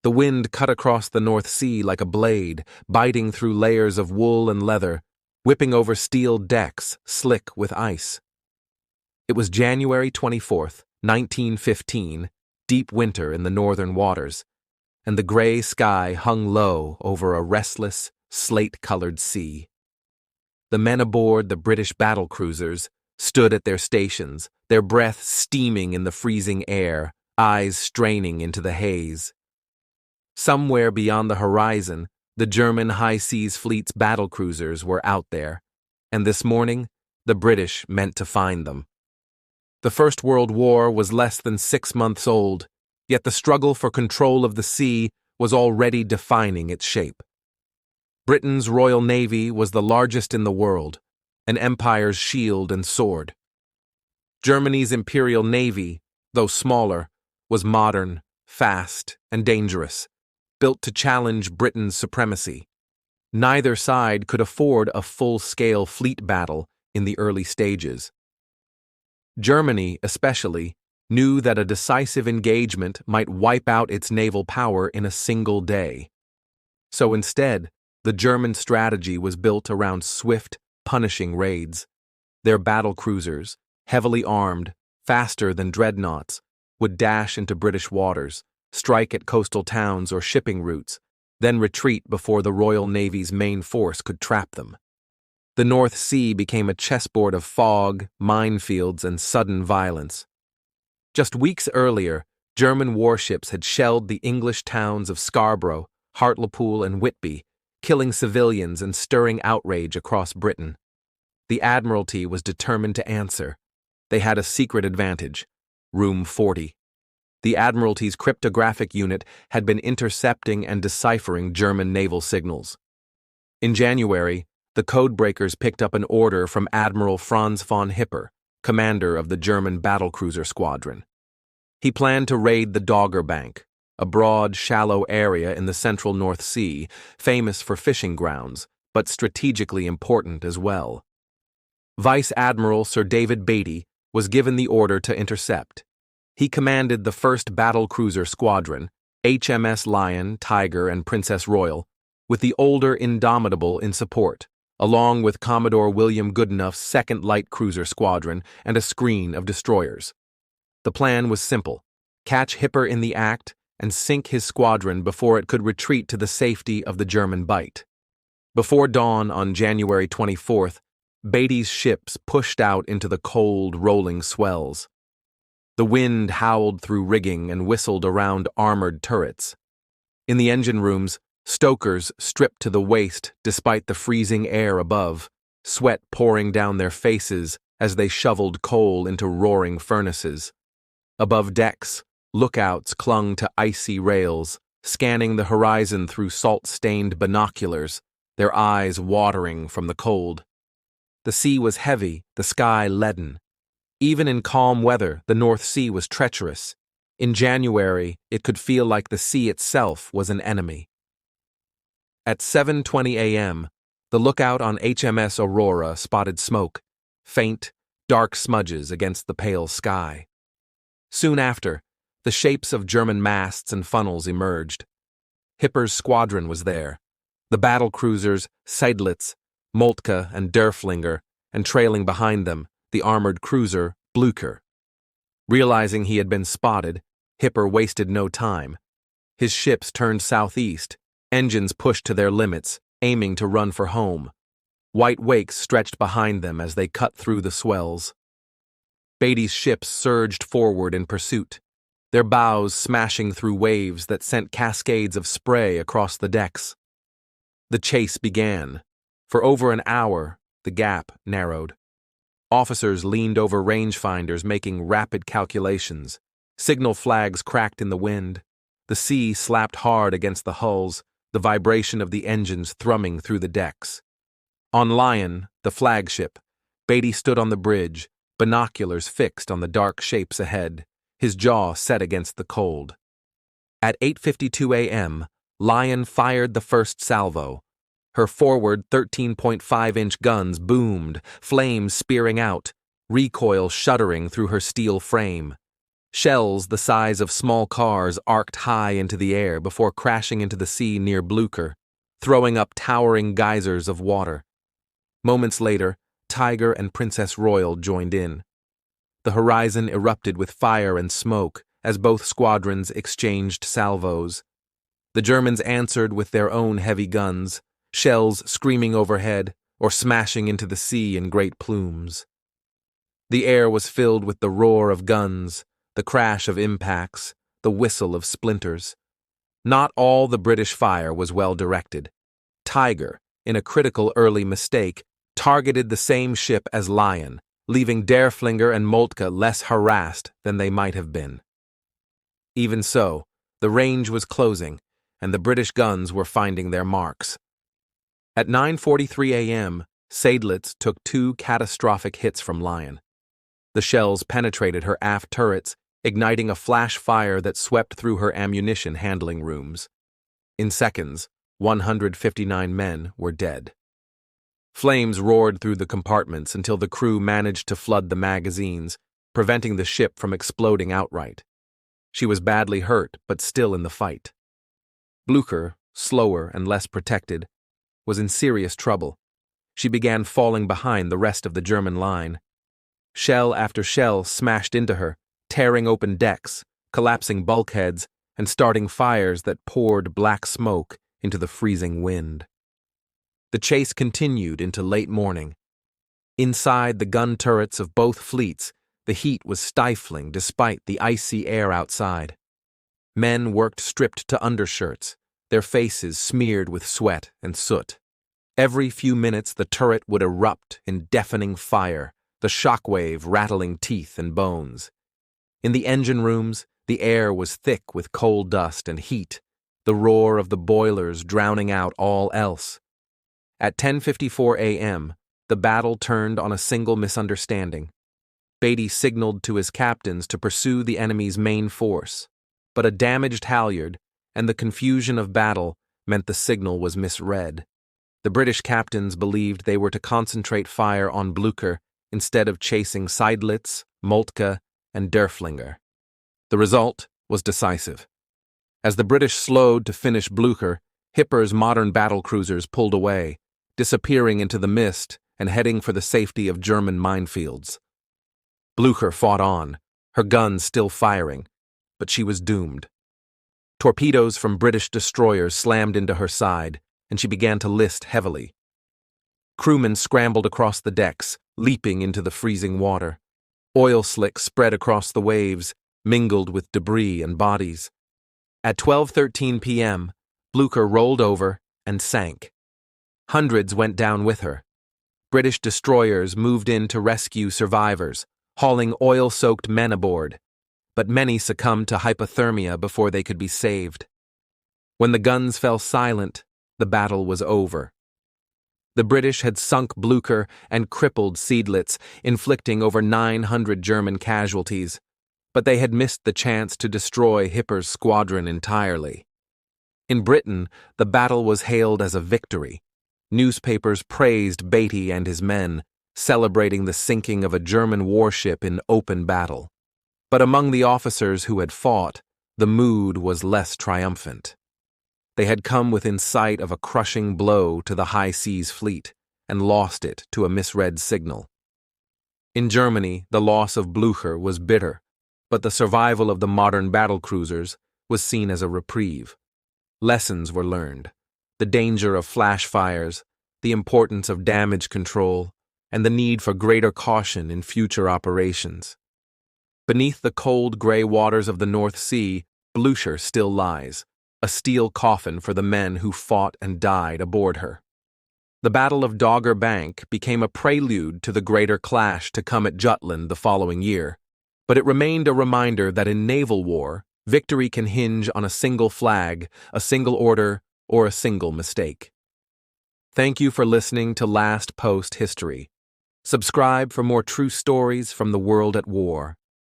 The wind cut across the North Sea like a blade, biting through layers of wool and leather, whipping over steel decks slick with ice. It was January 24th, 1915, deep winter in the northern waters, and the gray sky hung low over a restless, slate-colored sea. The men aboard the British battlecruisers stood at their stations, their breath steaming in the freezing air, eyes straining into the haze. Somewhere beyond the horizon, the German high seas fleet's battlecruisers were out there, and this morning, the British meant to find them. The First World War was less than 6 months old, yet the struggle for control of the sea was already defining its shape. Britain's Royal Navy was the largest in the world, an empire's shield and sword. Germany's Imperial Navy, though smaller, was modern, fast, and dangerous, built to challenge Britain's supremacy. Neither side could afford a full-scale fleet battle in the early stages. Germany, especially, knew that a decisive engagement might wipe out its naval power in a single day. So instead, the German strategy was built around swift, punishing raids. Their battlecruisers, heavily armed, faster than dreadnoughts, would dash into British waters, strike at coastal towns or shipping routes, then retreat before the Royal Navy's main force could trap them. The North Sea became a chessboard of fog, minefields, and sudden violence. Just weeks earlier, German warships had shelled the English towns of Scarborough, Hartlepool, and Whitby, killing civilians and stirring outrage across Britain. The Admiralty was determined to answer. They had a secret advantage: Room 40. The Admiralty's cryptographic unit had been intercepting and deciphering German naval signals. In January, the codebreakers picked up an order from Admiral Franz von Hipper, commander of the German battlecruiser squadron. He planned to raid the Dogger Bank, a broad, shallow area in the central North Sea, famous for fishing grounds, but strategically important as well. Vice Admiral Sir David Beatty was given the order to intercept. He commanded the 1st Battlecruiser Squadron, HMS Lion, Tiger, and Princess Royal, with the older Indomitable in support, along with Commodore William Goodenough's 2nd Light Cruiser Squadron and a screen of destroyers. The plan was simple: catch Hipper in the act and sink his squadron before it could retreat to the safety of the German Bight. Before dawn on January 24th, Beatty's ships pushed out into the cold, rolling swells. The wind howled through rigging and whistled around armored turrets. In the engine rooms, stokers stripped to the waist despite the freezing air above, sweat pouring down their faces as they shoveled coal into roaring furnaces. Above decks, lookouts clung to icy rails, scanning the horizon through salt-stained binoculars, their eyes watering from the cold. The sea was heavy, the sky leaden. Even in calm weather, the North Sea was treacherous. In January, it could feel like the sea itself was an enemy. At 7:20 a.m., the lookout on HMS Aurora spotted smoke, faint, dark smudges against the pale sky. Soon after, the shapes of German masts and funnels emerged. Hipper's squadron was there, the battlecruisers Seydlitz, Moltke, and Derflinger, and trailing behind them, the armored cruiser Blücher. Realizing he had been spotted, Hipper wasted no time. His ships turned southeast, engines pushed to their limits, aiming to run for home. White wakes stretched behind them as they cut through the swells. Beatty's ships surged forward in pursuit, their bows smashing through waves that sent cascades of spray across the decks. The chase began. For over an hour, the gap narrowed. Officers leaned over rangefinders making rapid calculations. Signal flags cracked in the wind. The sea slapped hard against the hulls, the vibration of the engines thrumming through the decks. On Lion, the flagship, Beatty stood on the bridge, binoculars fixed on the dark shapes ahead, his jaw set against the cold. At 8:52 a.m., Lion fired the first salvo. Her forward 13.5-inch guns boomed, flames spearing out, recoil shuddering through her steel frame. Shells the size of small cars arced high into the air before crashing into the sea near Blucher, throwing up towering geysers of water. Moments later, Tiger and Princess Royal joined in. The horizon erupted with fire and smoke as both squadrons exchanged salvos. The Germans answered with their own heavy guns, shells screaming overhead or smashing into the sea in great plumes. The air was filled with the roar of guns, the crash of impacts, the whistle of splinters. Not all the British fire was well directed. Tiger, in a critical early mistake, targeted the same ship as Lion, leaving Derflinger and Moltke less harassed than they might have been. Even so, the range was closing, and the British guns were finding their marks. At 9:43 a.m., Seydlitz took 2 catastrophic hits from Lion. The shells penetrated her aft turrets, igniting a flash fire that swept through her ammunition handling rooms. In seconds, 159 men were dead. Flames roared through the compartments until the crew managed to flood the magazines, preventing the ship from exploding outright. She was badly hurt, but still in the fight. Blucher, slower and less protected, was in serious trouble. She began falling behind the rest of the German line. Shell after shell smashed into her, tearing open decks, collapsing bulkheads, and starting fires that poured black smoke into the freezing wind. The chase continued into late morning. Inside the gun turrets of both fleets, the heat was stifling despite the icy air outside. Men worked stripped to undershirts, their faces smeared with sweat and soot. Every few minutes the turret would erupt in deafening fire, the shockwave rattling teeth and bones. In the engine rooms, the air was thick with coal dust and heat, the roar of the boilers drowning out all else. At 10:54 a.m., the battle turned on a single misunderstanding. Beatty signaled to his captains to pursue the enemy's main force, but a damaged halyard and the confusion of battle meant the signal was misread. The British captains believed they were to concentrate fire on Blucher instead of chasing Seydlitz, Moltke, and Derflinger. The result was decisive. As the British slowed to finish Blucher, Hipper's modern battlecruisers pulled away, disappearing into the mist and heading for the safety of German minefields. Blucher fought on, her guns still firing, but she was doomed. Torpedoes from British destroyers slammed into her side, and she began to list heavily. Crewmen scrambled across the decks, leaping into the freezing water. Oil slicks spread across the waves, mingled with debris and bodies. At 12:13 p.m., Blucher rolled over and sank. Hundreds went down with her. British destroyers moved in to rescue survivors, hauling oil-soaked men aboard, but many succumbed to hypothermia before they could be saved. When the guns fell silent, the battle was over. The British had sunk Blucher and crippled Seydlitz, inflicting over 900 German casualties, but they had missed the chance to destroy Hipper's squadron entirely. In Britain, the battle was hailed as a victory. Newspapers praised Beatty and his men, celebrating the sinking of a German warship in open battle. But among the officers who had fought, the mood was less triumphant. They had come within sight of a crushing blow to the high seas fleet and lost it to a misread signal. In Germany, the loss of Blucher was bitter, but the survival of the modern battlecruisers was seen as a reprieve. Lessons were learned: the danger of flash fires, the importance of damage control, and the need for greater caution in future operations. Beneath the cold gray waters of the North Sea, Blucher still lies, a steel coffin for the men who fought and died aboard her. The Battle of Dogger Bank became a prelude to the greater clash to come at Jutland the following year, but it remained a reminder that in naval war, victory can hinge on a single flag, a single order, or a single mistake. Thank you for listening to Last Post History. Subscribe for more true stories from the world at war.